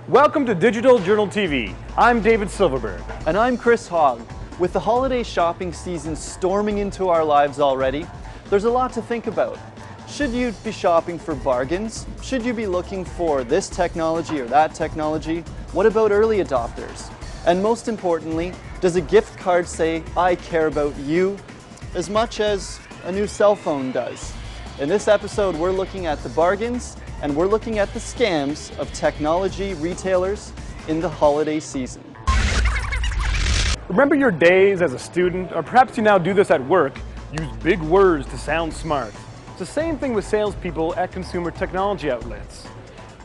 Welcome to Digital Journal TV. I'm David Silverberg. And I'm Chris Hogg. With the holiday shopping season storming into our lives already, there's a lot to think about. Should you be shopping for bargains? Should you be looking for this technology or that technology? What about early adopters? And most importantly, does a gift card say, I care about you, as much as a new cell phone does? In this episode, we're looking at the bargains and we're looking at the scams of technology retailers in the holiday season. Remember your days as a student, or perhaps you now do this at work, use big words to sound smart. It's the same thing with salespeople at consumer technology outlets.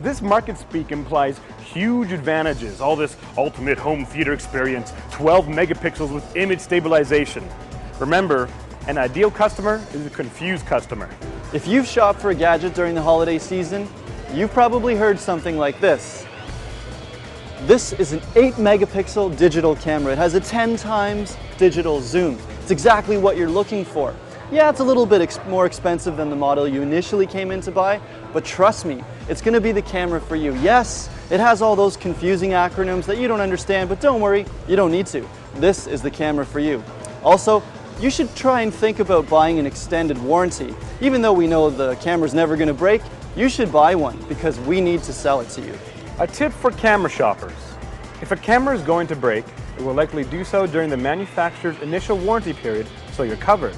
This market speak implies huge advantages, all this ultimate home theater experience, 12 megapixels with image stabilization. Remember, an ideal customer is a confused customer. If you've shopped for a gadget during the holiday season, you've probably heard something like this. This is an 8 megapixel digital camera. It has a 10 times digital zoom. It's exactly what you're looking for. Yeah, it's a little bit more expensive than the model you initially came in to buy, but trust me, it's going to be the camera for you. Yes, it has all those confusing acronyms that you don't understand, but don't worry, you don't need to. This is the camera for you. Also, you should try and think about buying an extended warranty. Even though we know the camera's never going to break, you should buy one because we need to sell it to you. A tip for camera shoppers. If a camera is going to break, it will likely do so during the manufacturer's initial warranty period, so you're covered.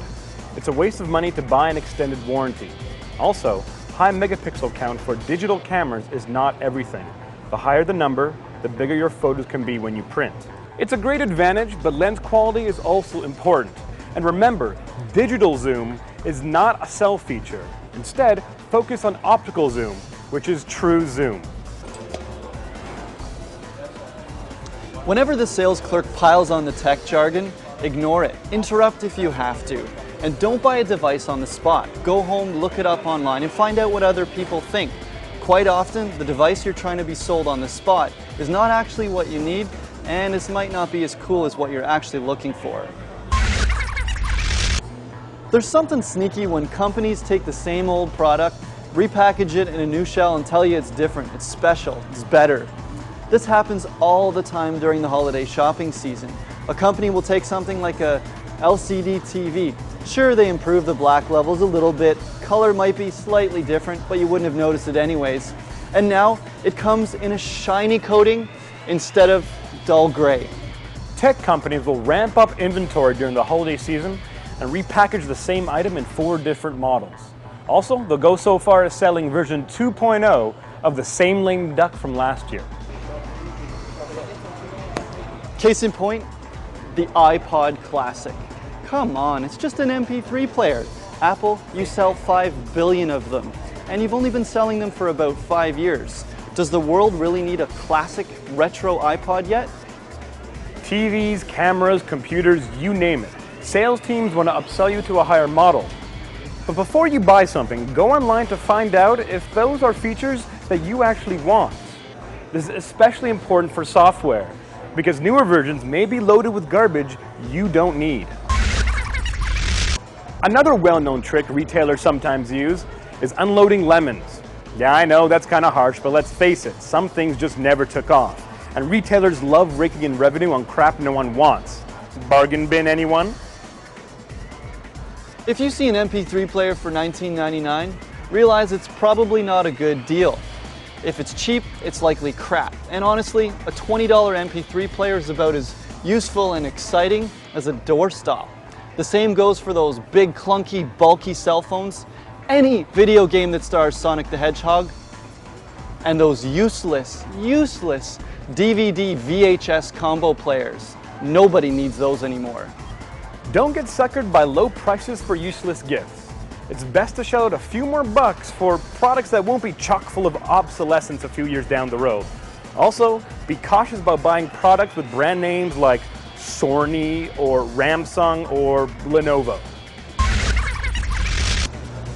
It's a waste of money to buy an extended warranty. Also, high megapixel count for digital cameras is not everything. The higher the number, the bigger your photos can be when you print. It's a great advantage, but lens quality is also important. And remember, digital zoom is not a cell feature. Instead, focus on optical zoom, which is true zoom. Whenever the sales clerk piles on the tech jargon, ignore it. Interrupt if you have to. And don't buy a device on the spot. Go home, look it up online, and find out what other people think. Quite often, the device you're trying to be sold on the spot is not actually what you need, and it might not be as cool as what you're actually looking for. There's something sneaky when companies take the same old product, repackage it in a new shell, and tell you it's different, it's special, it's better. This happens all the time during the holiday shopping season. A company will take something like a LCD TV. Sure, they improve the black levels a little bit, color might be slightly different, but you wouldn't have noticed it anyways. And now it comes in a shiny coating instead of dull gray. Tech companies will ramp up inventory during the holiday season and repackage the same item in 4 different models. Also, they'll go so far as selling version 2.0 of the same lame duck from last year. Case in point, the iPod Classic. Come on, it's just an MP3 player. Apple, you sell 5 billion of them, and you've only been selling them for about 5 years. Does the world really need a classic retro iPod yet? TVs, cameras, computers, you name it. Sales teams want to upsell you to a higher model. But before you buy something, go online to find out if those are features that you actually want. This is especially important for software, because newer versions may be loaded with garbage you don't need. Another well-known trick retailers sometimes use is unloading lemons. Yeah, I know that's kind of harsh, but let's face it, some things just never took off. And retailers love raking in revenue on crap no one wants. Bargain bin, anyone? If you see an MP3 player for $19.99, realize it's probably not a good deal. If it's cheap, it's likely crap. And honestly, a $20 MP3 player is about as useful and exciting as a doorstop. The same goes for those big, clunky, bulky cell phones, any video game that stars Sonic the Hedgehog, and those useless DVD VHS combo players. Nobody needs those anymore. Don't get suckered by low prices for useless gifts. It's best to shell out a few more bucks for products that won't be chock full of obsolescence a few years down the road. Also, be cautious about buying products with brand names like Sony or Samsung or Lenovo.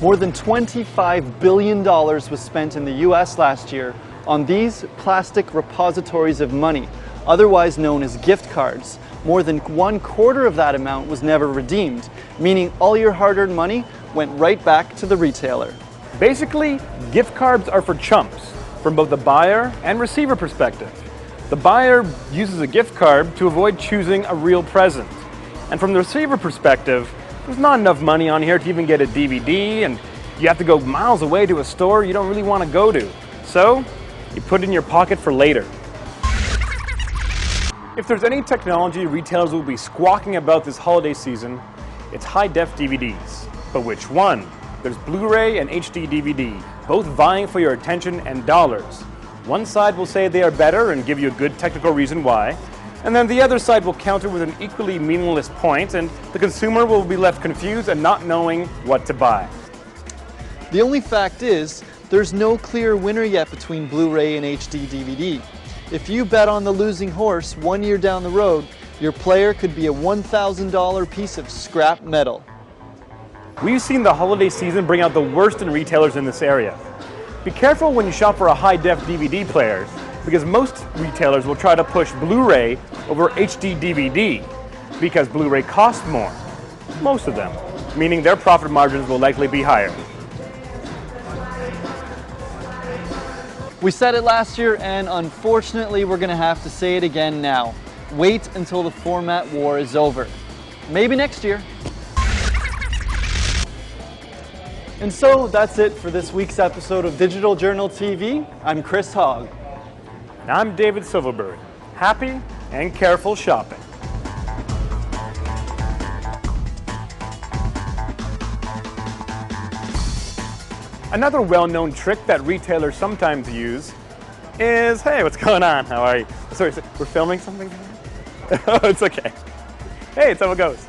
More than $25 billion was spent in the US last year on these plastic repositories of money, otherwise known as gift cards. More than 1/4 of that amount was never redeemed, meaning all your hard-earned money went right back to the retailer. Basically, gift cards are for chumps from both the buyer and receiver perspective. The buyer uses a gift card to avoid choosing a real present. And from the receiver perspective, there's not enough money on here to even get a DVD, and you have to go miles away to a store you don't really want to go to. So, you put it in your pocket for later. If there's any technology retailers will be squawking about this holiday season, it's high-def DVDs. But which one? There's Blu-ray and HD DVD, both vying for your attention and dollars. One side will say they are better and give you a good technical reason why, and then the other side will counter with an equally meaningless point, and the consumer will be left confused and not knowing what to buy. The only fact is, there's no clear winner yet between Blu-ray and HD DVD. If you bet on the losing horse 1 year down the road, your player could be a $1,000 piece of scrap metal. We've seen the holiday season bring out the worst in retailers in this area. Be careful when you shop for a high-def DVD player, because most retailers will try to push Blu-ray over HD DVD because Blu-ray costs more. Most of them, meaning their profit margins will likely be higher. We said it last year, and unfortunately we're going to have to say it again now. Wait until the format war is over. Maybe next year. And so that's it for this week's episode of Digital Journal TV. I'm Chris Hogg. And I'm David Silverberg. Happy and careful shopping. Another well-known trick that retailers sometimes use is, hey, what's going on? How are you? Sorry, we're filming something? Oh, it's okay. Hey, it's how it goes.